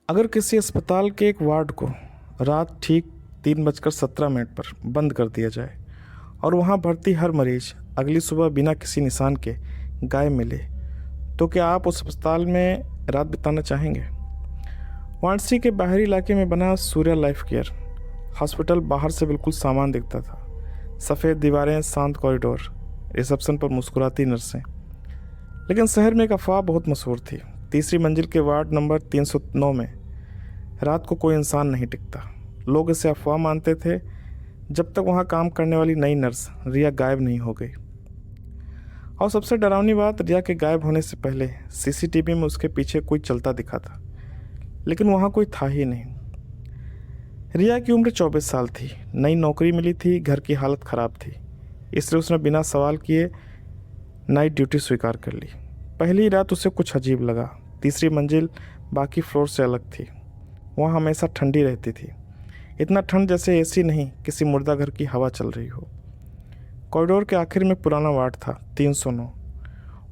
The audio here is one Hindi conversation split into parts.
अगर किसी अस्पताल के एक वार्ड को रात ठीक 3:17 पर बंद कर दिया जाए और वहां भर्ती हर मरीज अगली सुबह बिना किसी निशान के गायब मिले, तो क्या आप उस अस्पताल में रात बिताना चाहेंगे? वाराणसी के बाहरी इलाके में बना सूर्या लाइफ केयर हॉस्पिटल बाहर से बिल्कुल सामान दिखता था। सफ़ेद दीवारें, शांत कॉरिडोर, रिसेप्शन पर मुस्कुराती नर्सें। लेकिन शहर में एक अफवाह बहुत मशहूर थी। तीसरी मंजिल के वार्ड नंबर 309 में रात को कोई इंसान नहीं टिकता। लोग इसे अफवाह मानते थे जब तक वहाँ काम करने वाली नई नर्स रिया गायब नहीं हो गई। और सबसे डरावनी बात, रिया के गायब होने से पहले सीसीटीवी में उसके पीछे कोई चलता दिखा था, लेकिन वहाँ कोई था ही नहीं। रिया की उम्र 24 साल थी। नई नौकरी मिली थी, घर की हालत ख़राब थी, इसलिए उसने बिना सवाल किए नाइट ड्यूटी स्वीकार कर ली। पहली रात उसे कुछ अजीब लगा। तीसरी मंजिल बाकी फ्लोर से अलग थी। वहाँ हमेशा ठंडी रहती थी, इतना ठंड जैसे एसी नहीं, किसी मुर्दा घर की हवा चल रही हो। कॉरिडोर के आखिर में पुराना वार्ड था, 309।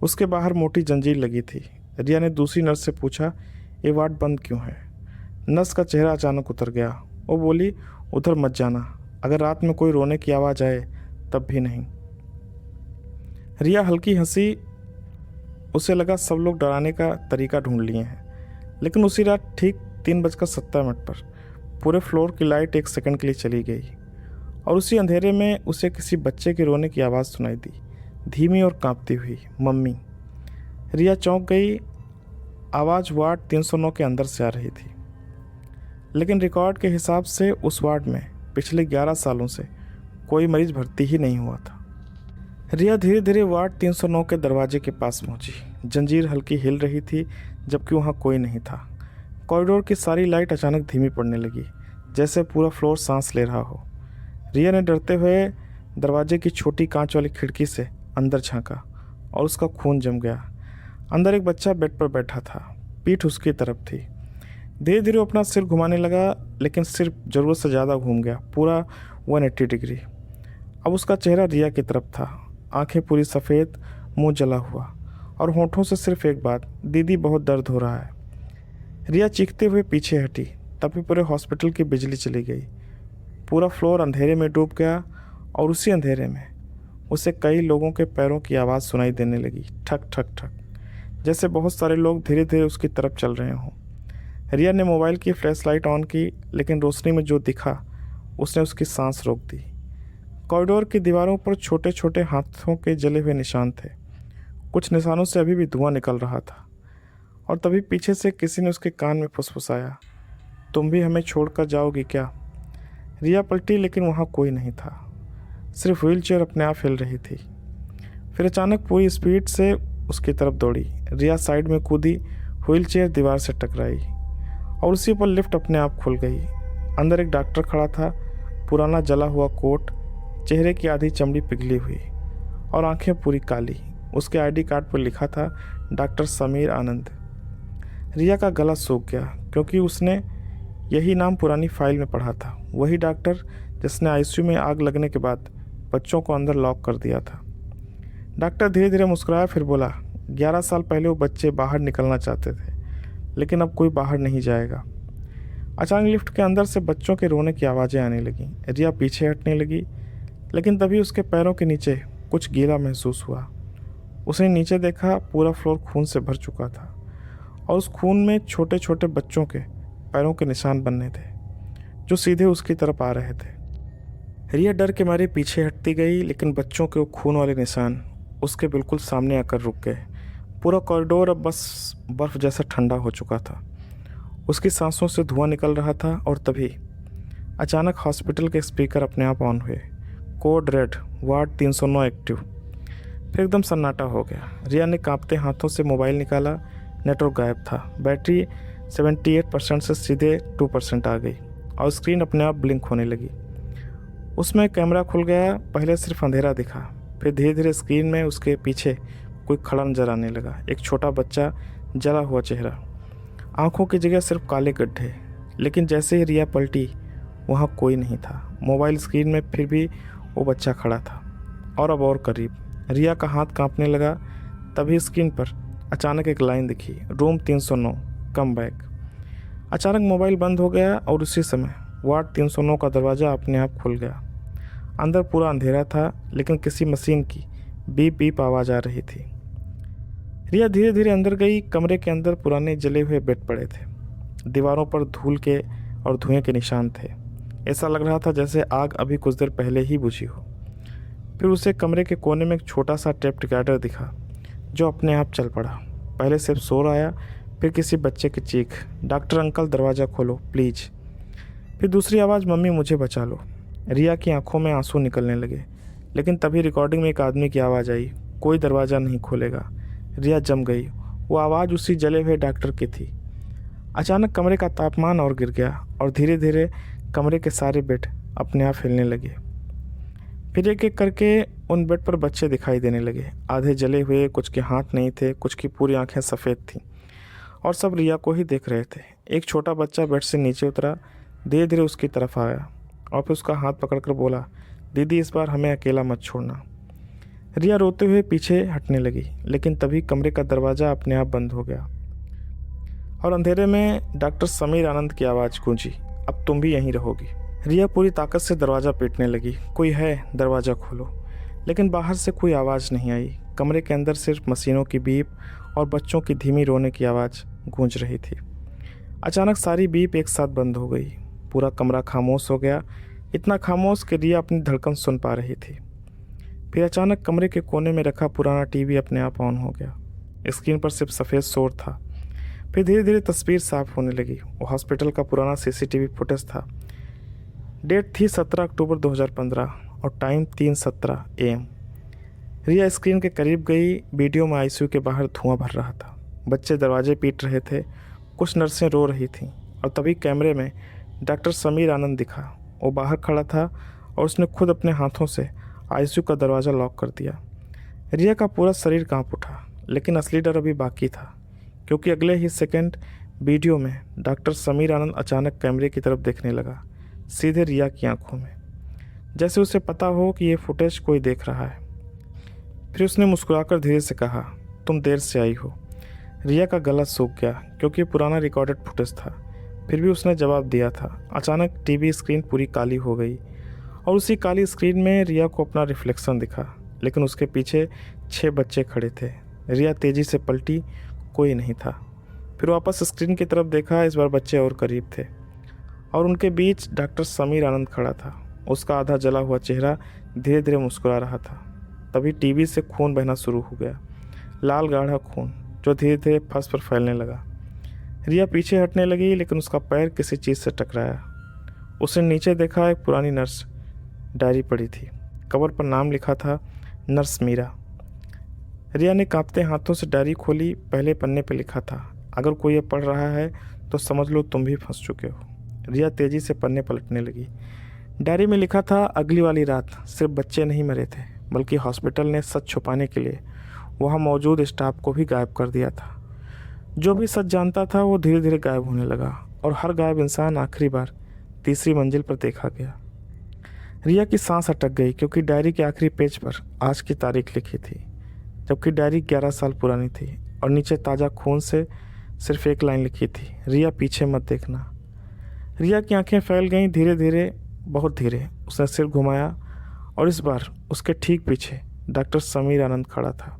उसके बाहर मोटी जंजीर लगी थी। रिया ने दूसरी नर्स से पूछा, ये वार्ड बंद क्यों है? नर्स का चेहरा अचानक उतर गया। वो बोली, उधर मत जाना, अगर रात में कोई रोने की आवाज़ आए तब भी नहीं। रिया हल्की हंसी। उसे लगा सब लोग डराने का तरीका ढूंढ लिए हैं। लेकिन उसी रात ठीक 3:17 पर पूरे फ्लोर की लाइट एक सेकंड के लिए चली गई और उसी अंधेरे में उसे किसी बच्चे के रोने की आवाज़ सुनाई दी, धीमी और कांपती हुई, मम्मी। रिया चौंक गई। आवाज़ वार्ड 309 के अंदर से आ रही थी, लेकिन रिकॉर्ड के हिसाब से उस वार्ड में पिछले 11 सालों से कोई मरीज भर्ती ही नहीं हुआ था। रिया धीरे धीरे वार्ड 309 के दरवाजे के पास पहुंची। जंजीर हल्की हिल रही थी, जबकि वहां कोई नहीं था। कॉरिडोर की सारी लाइट अचानक धीमी पड़ने लगी, जैसे पूरा फ्लोर सांस ले रहा हो। रिया ने डरते हुए दरवाजे की छोटी कांच वाली खिड़की से अंदर झांका और उसका खून जम गया। अंदर एक बच्चा बेड पर बैठा था, पीठ उसकी तरफ थी। धीरे धीरे अपना सिर घुमाने लगा, लेकिन सिर ज़रूरत से ज़्यादा घूम गया, पूरा 180 डिग्री। अब उसका चेहरा रिया की तरफ था, आंखें पूरी सफ़ेद, मुंह जला हुआ और होंठों से सिर्फ एक बात, दीदी बहुत दर्द हो रहा है। रिया चीखते हुए पीछे हटी, तभी पूरे हॉस्पिटल की बिजली चली गई। पूरा फ्लोर अंधेरे में डूब गया और उसी अंधेरे में उसे कई लोगों के पैरों की आवाज़ सुनाई देने लगी, ठक ठक ठक, जैसे बहुत सारे लोग धीरे धीरे उसकी तरफ चल रहे हों। रिया ने मोबाइल की फ्लैशलाइट ऑन की, लेकिन रोशनी में जो दिखा उसने उसकी सांस रोक दी। कॉरिडोर की दीवारों पर छोटे छोटे हाथों के जले हुए निशान थे। कुछ निशानों से अभी भी धुआं निकल रहा था। और तभी पीछे से किसी ने उसके कान में फुसफुसाया, तुम भी हमें छोड़कर जाओगी क्या? रिया पलटी, लेकिन वहाँ कोई नहीं था, सिर्फ व्हीलचेयर अपने आप हिल रही थी। फिर अचानक पूरी स्पीड से उसकी तरफ दौड़ी। रिया साइड में कूदी, व्हीलचेयर दीवार से टकराई और उसी पर लिफ्ट अपने आप खुल गई। अंदर एक डॉक्टर खड़ा था, पुराना जला हुआ कोट, चेहरे की आधी चमड़ी पिघली हुई और आंखें पूरी काली। उसके आईडी कार्ड पर लिखा था डॉक्टर समीर आनंद। रिया का गला सूख गया, क्योंकि उसने यही नाम पुरानी फाइल में पढ़ा था। वही डॉक्टर जिसने आईसीयू में आग लगने के बाद बच्चों को अंदर लॉक कर दिया था। डॉक्टर धीरे धीरे मुस्कुराया, फिर बोला, 11 साल पहले वो बच्चे बाहर निकलना चाहते थे, लेकिन अब कोई बाहर नहीं जाएगा। अचानक लिफ्ट के अंदर से बच्चों के रोने की आवाज़ें आने लगीं। रिया पीछे हटने लगी, लेकिन तभी उसके पैरों के नीचे कुछ गीला महसूस हुआ। उसने नीचे देखा, पूरा फ्लोर खून से भर चुका था और उस खून में छोटे छोटे बच्चों के पैरों के निशान बनने थे, जो सीधे उसकी तरफ आ रहे थे। रिया डर के मारे पीछे हटती गई, लेकिन बच्चों के वो खून वाले निशान उसके बिल्कुल सामने आकर रुक गए। पूरा कॉरिडोर अब बस बर्फ़ जैसा ठंडा हो चुका था। उसकी सांसों से धुआं निकल रहा था और तभी अचानक हॉस्पिटल के स्पीकर अपने आप ऑन हुए। Code red, ward 309 active. फिर एकदम सन्नाटा हो गया। रिया ने कांपते हाथों से मोबाइल निकाला, नेटवर्क गायब था। बैटरी 78% से सीधे 2% आ गई और स्क्रीन अपने आप ब्लिंक होने लगी। उसमें कैमरा खुल गया। पहले सिर्फ अंधेरा दिखा, फिर धीरे धीरे स्क्रीन में उसके पीछे कोई खड़ा नजर आने लगा। एक छोटा बच्चा, जला हुआ चेहरा, आंखों की जगह सिर्फ काले गड्ढे। लेकिन जैसे ही रिया पलटी, वहाँ कोई नहीं था। मोबाइल स्क्रीन में फिर भी वो बच्चा खड़ा था, और अब और करीब। रिया का हाथ कांपने लगा। तभी स्क्रीन पर अचानक एक लाइन दिखी, रूम 309, कम बैक। अचानक मोबाइल बंद हो गया और उसी समय वार्ड 309 का दरवाज़ा अपने आप खुल गया। अंदर पूरा अंधेरा था, लेकिन किसी मशीन की बीप बीप आवाज़ आ रही थी। रिया धीरे धीरे अंदर गई। कमरे के अंदर पुराने जले हुए बेड पड़े थे। दीवारों पर धूल के और धुएं के निशान थे। ऐसा लग रहा था जैसे आग अभी कुछ देर पहले ही बुझी हो। फिर उसे कमरे के कोने में एक छोटा सा टेप रिकॉर्डर दिखा, जो अपने आप चल पड़ा। पहले सिर्फ शोर आया, फिर किसी बच्चे की चीख, डॉक्टर अंकल दरवाज़ा खोलो प्लीज़। फिर दूसरी आवाज़, मम्मी मुझे बचा लो। रिया की आंखों में आंसू निकलने लगे, लेकिन तभी रिकॉर्डिंग में एक आदमी की आवाज़ आई, कोई दरवाज़ा नहीं खोलेगा। रिया जम गई। वो आवाज़ उसी जले हुए डॉक्टर की थी। अचानक कमरे का तापमान और गिर गया और धीरे धीरे कमरे के सारे बेड अपने आप हिलने लगे। फिर एक एक करके उन बेड पर बच्चे दिखाई देने लगे। आधे जले हुए, कुछ के हाथ नहीं थे, कुछ की पूरी आंखें सफ़ेद थीं और सब रिया को ही देख रहे थे। एक छोटा बच्चा बेड से नीचे उतरा, धीरे धीरे उसकी तरफ आया और फिर उसका हाथ पकड़कर बोला, दीदी इस बार हमें अकेला मत छोड़ना। रिया रोते हुए पीछे हटने लगी, लेकिन तभी कमरे का दरवाज़ा अपने आप बंद हो गया और अंधेरे में डॉक्टर समीर आनंद की आवाज़ गूंजी, अब तुम भी यहीं रहोगी। रिया पूरी ताकत से दरवाज़ा पीटने लगी, कोई है, दरवाज़ा खोलो। लेकिन बाहर से कोई आवाज़ नहीं आई। कमरे के अंदर सिर्फ मशीनों की बीप और बच्चों की धीमी रोने की आवाज़ गूंज रही थी। अचानक सारी बीप एक साथ बंद हो गई। पूरा कमरा खामोश हो गया, इतना खामोश कि रिया अपनी धड़कन सुन पा रही थी। फिर अचानक कमरे के कोने में रखा पुराना टीवी अपने आप ऑन हो गया। स्क्रीन पर सिर्फ सफ़ेद शोर था। फिर धीरे धीरे तस्वीर साफ होने लगी। वो हॉस्पिटल का पुराना सीसीटीवी फुटेज था। डेट थी 17 अक्टूबर 2015 और टाइम 3:17 AM। रिया स्क्रीन के करीब गई। वीडियो में आईसीयू के बाहर धुआं भर रहा था। बच्चे दरवाजे पीट रहे थे, कुछ नर्सें रो रही थीं और तभी कैमरे में डॉक्टर समीर आनंद दिखा। वो बाहर खड़ा था और उसने खुद अपने हाथों से आईसीयू का दरवाज़ा लॉक कर दिया। रिया का पूरा शरीर कांप उठा, लेकिन असली डर अभी बाकी था, क्योंकि अगले ही सेकंड वीडियो में डॉक्टर समीर आनंद अचानक कैमरे की तरफ देखने लगा, सीधे रिया की आंखों में, जैसे उसे पता हो कि ये फुटेज कोई देख रहा है। फिर उसने मुस्कुराकर धीरे से कहा, तुम देर से आई हो। रिया का गला सूख गया, क्योंकि पुराना रिकॉर्डेड फुटेज था। फिर भी उसने जवाब दिया था। अचानक टीवी स्क्रीन पूरी काली हो गई और उसी काली स्क्रीन में रिया को अपना रिफ्लेक्शन दिखा, लेकिन उसके पीछे 6 बच्चे खड़े थे। रिया तेज़ी से पलटी, कोई नहीं था। फिर वापस स्क्रीन की तरफ देखा। इस बार बच्चे और करीब थे और उनके बीच डॉक्टर समीर आनंद खड़ा था। उसका आधा जला हुआ चेहरा धीरे धीरे मुस्कुरा रहा था। तभी टीवी से खून बहना शुरू हो गया, लाल गाढ़ा खून, जो धीरे धीरे फर्श पर फैलने लगा। रिया पीछे हटने लगी, लेकिन उसका पैर किसी चीज़ से टकराया। उसने नीचे देखा, एक पुरानी नर्स डायरी पड़ी थी। कवर पर नाम लिखा था, नर्स मीरा। रिया ने कांपते हाथों से डायरी खोली। पहले पन्ने पर लिखा था, अगर कोई ये पढ़ रहा है तो समझ लो तुम भी फंस चुके हो। रिया तेज़ी से पन्ने पलटने लगी। डायरी में लिखा था, अगली वाली रात सिर्फ बच्चे नहीं मरे थे, बल्कि हॉस्पिटल ने सच छुपाने के लिए वहाँ मौजूद स्टाफ को भी गायब कर दिया था। जो भी सच जानता था वो धीरे धीरे गायब होने लगा और हर गायब इंसान आखिरी बार तीसरी मंजिल पर देखा गया। रिया की सांस अटक गई, क्योंकि डायरी के आखिरी पेज पर आज की तारीख लिखी थी, जबकि डायरी 11 साल पुरानी थी और नीचे ताज़ा खून से सिर्फ एक लाइन लिखी थी, रिया पीछे मत देखना। रिया की आंखें फैल गईं। धीरे धीरे, बहुत धीरे उसने सिर घुमाया और इस बार उसके ठीक पीछे डॉक्टर समीर आनंद खड़ा था।